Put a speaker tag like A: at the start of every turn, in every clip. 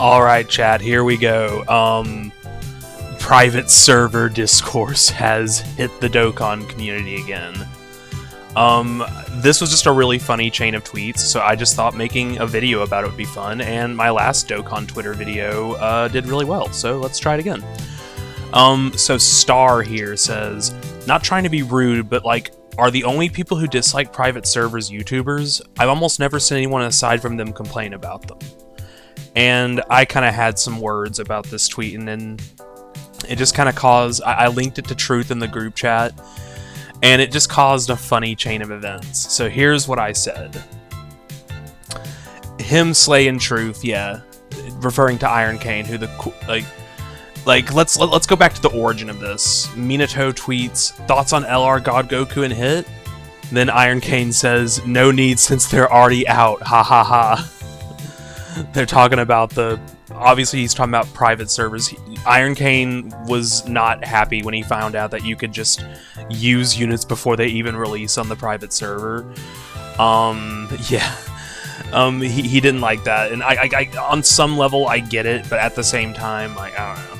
A: Alright, chat, here we go. Private Server Discourse has hit the Dokkan community again. This was just a really funny chain of tweets, so I just thought making a video about it would be fun, and my last Dokkan Twitter video did really well, so let's try it again. So Star here says, not trying to be rude, but like, are the only people who dislike private servers YouTubers? I've almost never seen anyone aside from them complain about them. And I kind of had some words about this tweet, and then it just kind of caused, I linked it to Truth in the group chat, and it just caused a funny chain of events. So here's what I said. Him slaying Truth, yeah, referring to Iron Cane, who the, let's go back to the origin of this. Minato tweets, thoughts on LR God Goku and Hit? Then Iron Cane says, no need since they're already out, ha ha ha. They're talking about obviously he's talking about private servers. Iron Cane was not happy when he found out that you could just use units before they even release on the private server. Yeah. He didn't like that, and I on some level I get it, but at the same time, like, I don't know.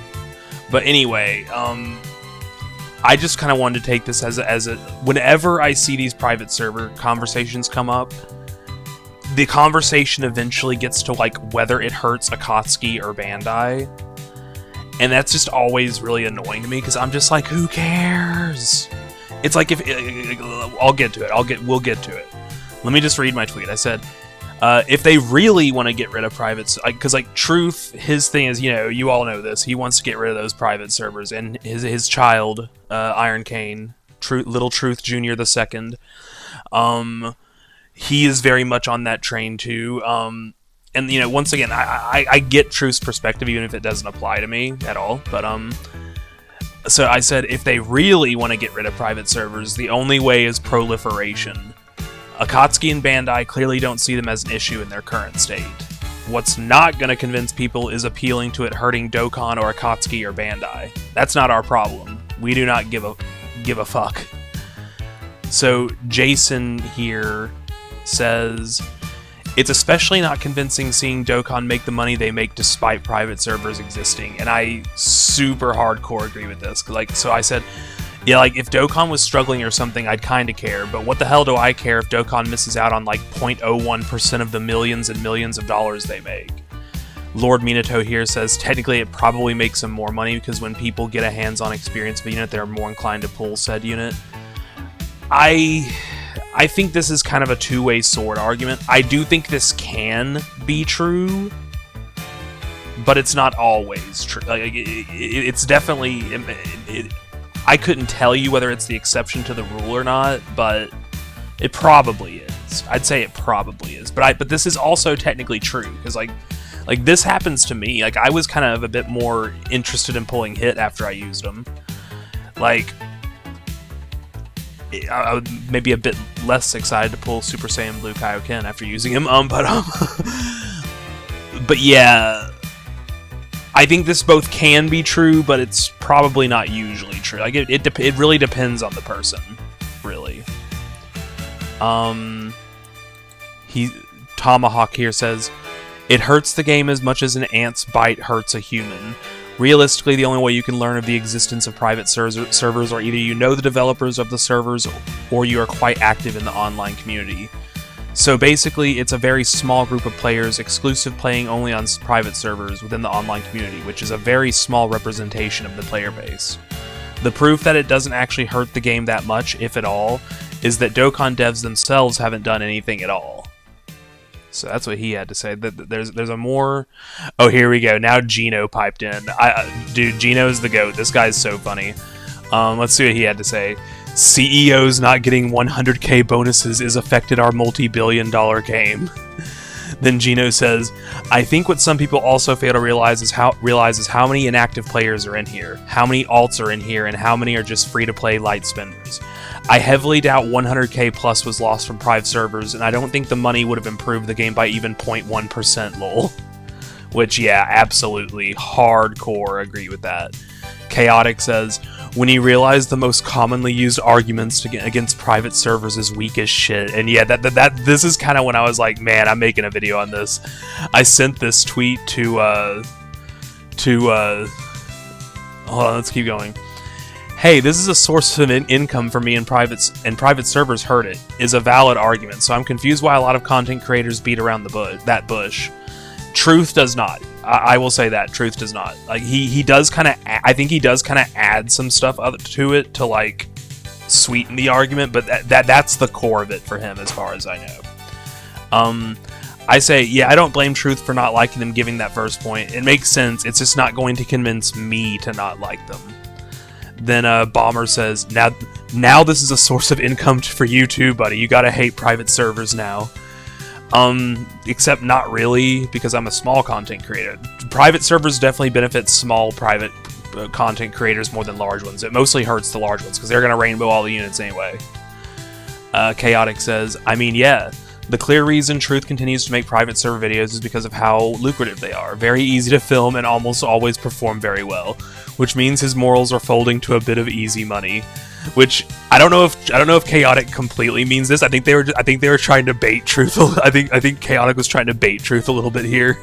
A: But anyway, I just kind of wanted to take this as a whenever I see these private server conversations come up, the conversation eventually gets to like whether it hurts Akatsuki or Bandai, and that's just always really annoying to me because I'm just like, who cares? It's like I'll get to it. We'll get to it. Let me just read my tweet. I said, if they really want to get rid of privates, because like Truth, his thing is, you all know this. He wants to get rid of those private servers, and his child, Iron Cane, Little Truth Jr. the Second, he is very much on that train too. And once again, I get Truth's perspective, even if it doesn't apply to me at all. But so I said, if they really want to get rid of private servers, the only way is proliferation. Akatsuki and Bandai clearly don't see them as an issue in their current state. What's not going to convince people is appealing to it hurting Dokkan or Akatsuki or Bandai. That's not our problem. We do not give a fuck. So Jason here says, it's especially not convincing seeing Dokkan make the money they make despite private servers existing. And I super hardcore agree with this. So I said, yeah, like, if Dokkan was struggling or something, I'd kinda care, but what the hell do I care if Dokkan misses out on, like, 0.01% of the millions and millions of dollars they make? Lord Minato here says, technically it probably makes them more money, because when people get a hands-on experience of a unit, they're more inclined to pull said unit. I think this is kind of a two-way sword argument. I do think this can be true, but it's not always true. Like, it's definitely... I couldn't tell you whether it's the exception to the rule or not, but it probably is. I'd say it probably is. But this is also technically true, because like this happens to me. Like, I was kind of a bit more interested in pulling Hit after I used them. Like, I would maybe a bit less excited to pull Super Saiyan Blue Kaioken after using him. But yeah, I think this both can be true, but it's probably not usually true. Like, it really depends on the person, really. Tomahawk here says, it hurts the game as much as an ant's bite hurts a human. Realistically, the only way you can learn of the existence of private servers are either you know the developers of the servers, or you are quite active in the online community. So basically, it's a very small group of players, exclusive playing only on private servers within the online community, which is a very small representation of the player base. The proof that it doesn't actually hurt the game that much, if at all, is that Dokkan devs themselves haven't done anything at all. So that's what he had to say. There's a more... Oh, here we go. Now Gino piped in. Dude, Gino's the GOAT. This guy's so funny. Let's see what he had to say. CEOs not getting 100k bonuses is affected our multi-billion-dollar game. Then Gino says, I think what some people also fail to realize is how many inactive players are in here, how many alts are in here, and how many are just free-to-play light spenders. I heavily doubt 100k plus was lost from private servers, and I don't think the money would have improved the game by even 0.1% lol. Which, yeah, absolutely, hardcore agree with that. Chaotic says, when he realized the most commonly used arguments against private servers is weak as shit. And yeah, this is kind of when I was like, man, I'm making a video on this. I sent this tweet to hold on, let's keep going. Hey, this is a source of income for me, and private servers heard it, is a valid argument, so I'm confused why a lot of content creators beat around that bush. Truth does not. I will say that Truth does not. Like he does kind of. I think he does kind of add some stuff to it to like sweeten the argument, but that's the core of it for him, as far as I know. I say, yeah, I don't blame Truth for not liking them giving that first point. It makes sense. It's just not going to convince me to not like them. Then Bomber says, now this is a source of income for you too, buddy. You gotta hate private servers now. Except not really, because I'm a small content creator. Private servers definitely benefit small private content creators more than large ones. It mostly hurts the large ones, because they're gonna rainbow all the units anyway. Chaotic says, I mean, yeah. The clear reason Truth continues to make private server videos is because of how lucrative they are. Very easy to film and almost always perform very well, which means his morals are folding to a bit of easy money. Which I don't know if Chaotic completely means this. I think they were trying to bait Truth. I think Chaotic was trying to bait Truth a little bit here,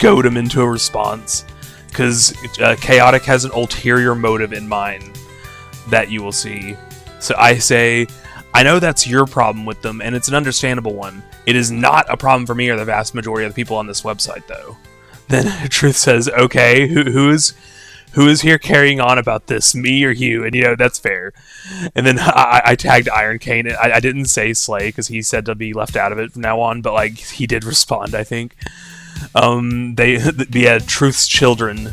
A: goad him into a response, because Chaotic has an ulterior motive in mind that you will see. So I say, I know that's your problem with them, and it's an understandable one. It is not a problem for me or the vast majority of the people on this website, though. Then Truth says, okay, who is here carrying on about this, me or you? And, you know, that's fair. And then I tagged Iron Cane. I didn't say Slay, because he said to be left out of it from now on, but, like, he did respond, I think. Yeah, Truth's children.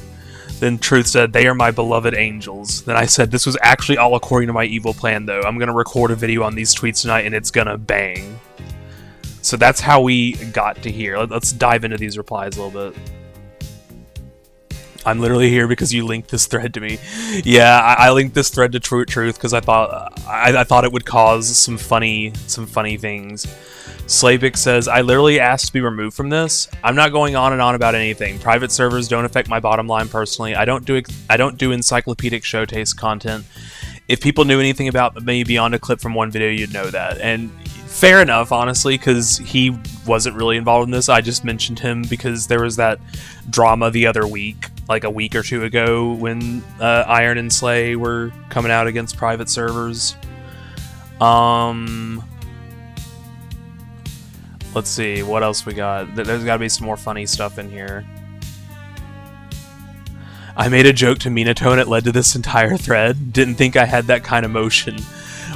A: Then Truth said, they are my beloved angels. Then I said, this was actually all according to my evil plan, though. I'm going to record a video on these tweets tonight, and it's going to bang. So that's how we got to here. Let's dive into these replies a little bit. I'm literally here because you linked this thread to me. Yeah, I linked this thread to Truth because I thought it would cause some funny things. Slavik says, I literally asked to be removed from this. I'm not going on and on about anything. Private servers don't affect my bottom line personally. I don't do encyclopedic show taste content. If people knew anything about me beyond a clip from one video, you'd know that. And fair enough, honestly, because he wasn't really involved in this. I just mentioned him because there was that drama the other week, like a week or two ago, when Iron and Slay were coming out against private servers. Let's see, what else we got? There's got to be some more funny stuff in here. I made a joke to Minato and it led to this entire thread. Didn't think I had that kind of motion.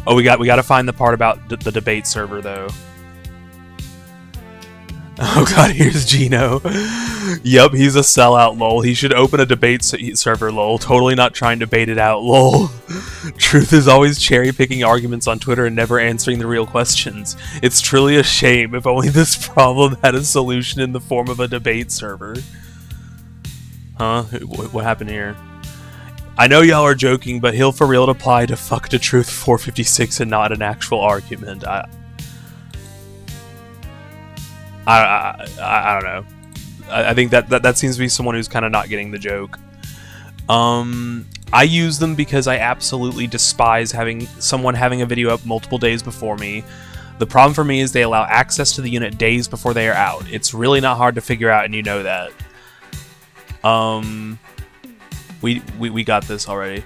A: Oh, we got to find the part about the debate server, though. Oh god, here's Gino. Yup, he's a sellout, lol. He should open a debate server, lol. Totally not trying to bait it out, lol. Truth is always cherry-picking arguments on Twitter and never answering the real questions. It's truly a shame. If only this problem had a solution in the form of a debate server. Huh? What happened here? I know y'all are joking, but he'll for real apply to fuck to Truth 456 and not an actual argument. I don't know. I think that seems to be someone who's kind of not getting the joke. I use them because I absolutely despise someone having a video up multiple days before me. The problem for me is they allow access to the unit days before they are out. It's really not hard to figure out, and you know that. We got this already.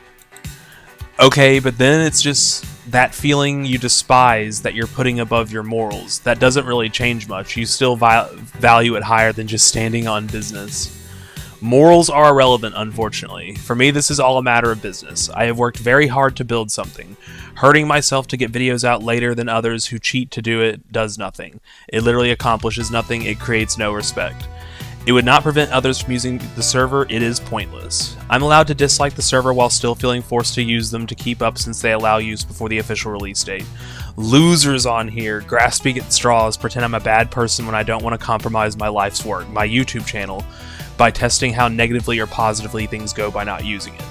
A: Okay, but then it's just that feeling you despise that you're putting above your morals. That doesn't really change much. You still value it higher than just standing on business. Morals are irrelevant, unfortunately. For me, this is all a matter of business. I have worked very hard to build something. Hurting myself to get videos out later than others who cheat to do it does nothing. It literally accomplishes nothing. It creates no respect. It would not prevent others from using the server. It is pointless. I'm allowed to dislike the server while still feeling forced to use them to keep up since they allow use before the official release date. Losers on here, grasping at straws, pretend I'm a bad person when I don't want to compromise my life's work, my YouTube channel, by testing how negatively or positively things go by not using it.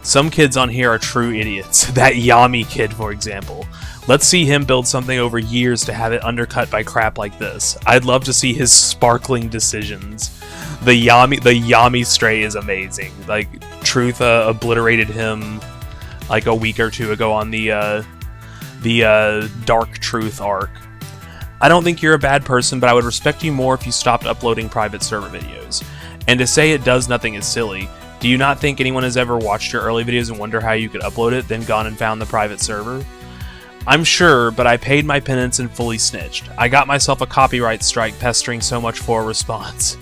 A: Some kids on here are true idiots. That Yami kid, for example. Let's see him build something over years to have it undercut by crap like this. I'd love to see his sparkling decisions. The Yami stray is amazing. Like, Truth obliterated him like a week or two ago on the Dark Truth arc. I don't think you're a bad person, but I would respect you more if you stopped uploading private server videos. And to say it does nothing is silly. Do you not think anyone has ever watched your early videos and wonder how you could upload it, then gone and found the private server? I'm sure, but I paid my penance and fully snitched. I got myself a copyright strike pestering so much for a response.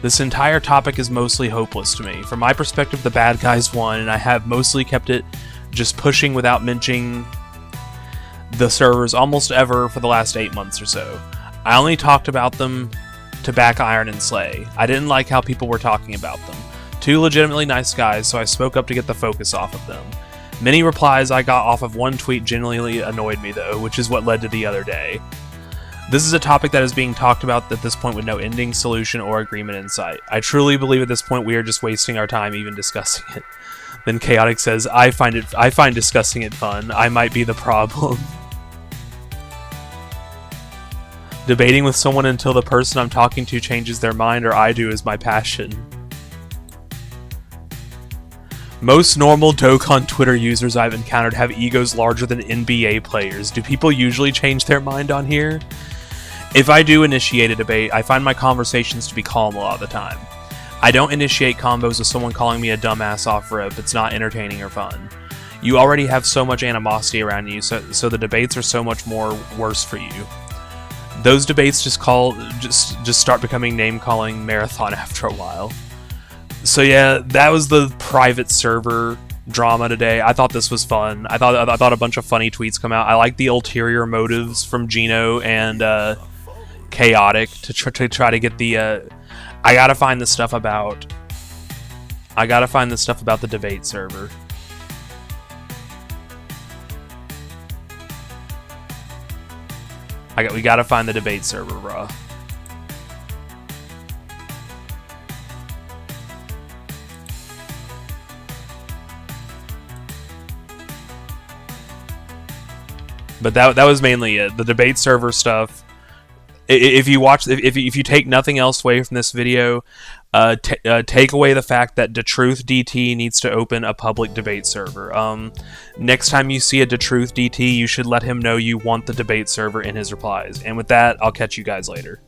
A: This entire topic is mostly hopeless to me. From my perspective, the bad guys won, and I have mostly kept it just pushing without mentioning the servers almost ever for the last 8 months or so. I only talked about them to back Iron and Slay. I didn't like how people were talking about them. Two legitimately nice guys, so I spoke up to get the focus off of them. Many replies I got off of one tweet genuinely annoyed me though, which is what led to the other day. This is a topic that is being talked about at this point with no ending, solution, or agreement in sight. I truly believe at this point we are just wasting our time even discussing it. Then Chaotic says, I find discussing it fun. I might be the problem. Debating with someone until the person I'm talking to changes their mind or I do is my passion. Most normal Dokkan Twitter users I've encountered have egos larger than NBA players. Do people usually change their mind on here? If I do initiate a debate, I find my conversations to be calm a lot of the time. I don't initiate combos with someone calling me a dumbass off rip. It's not entertaining or fun. You already have so much animosity around you, so the debates are so much more worse for you. Those debates just start becoming name-calling marathon after a while. So yeah, that was the private server drama today. I thought this was fun. I thought a bunch of funny tweets come out. I like the ulterior motives from Gino and Chaotic to try to get the. I gotta find the stuff about the debate server. We gotta find the debate server, bro. But that was mainly it. The debate server stuff. If you take nothing else away from this video, take away the fact that DeTruth DT needs to open a public debate server. Next time you see a DeTruth DT, you should let him know you want the debate server in his replies. And with that, I'll catch you guys later.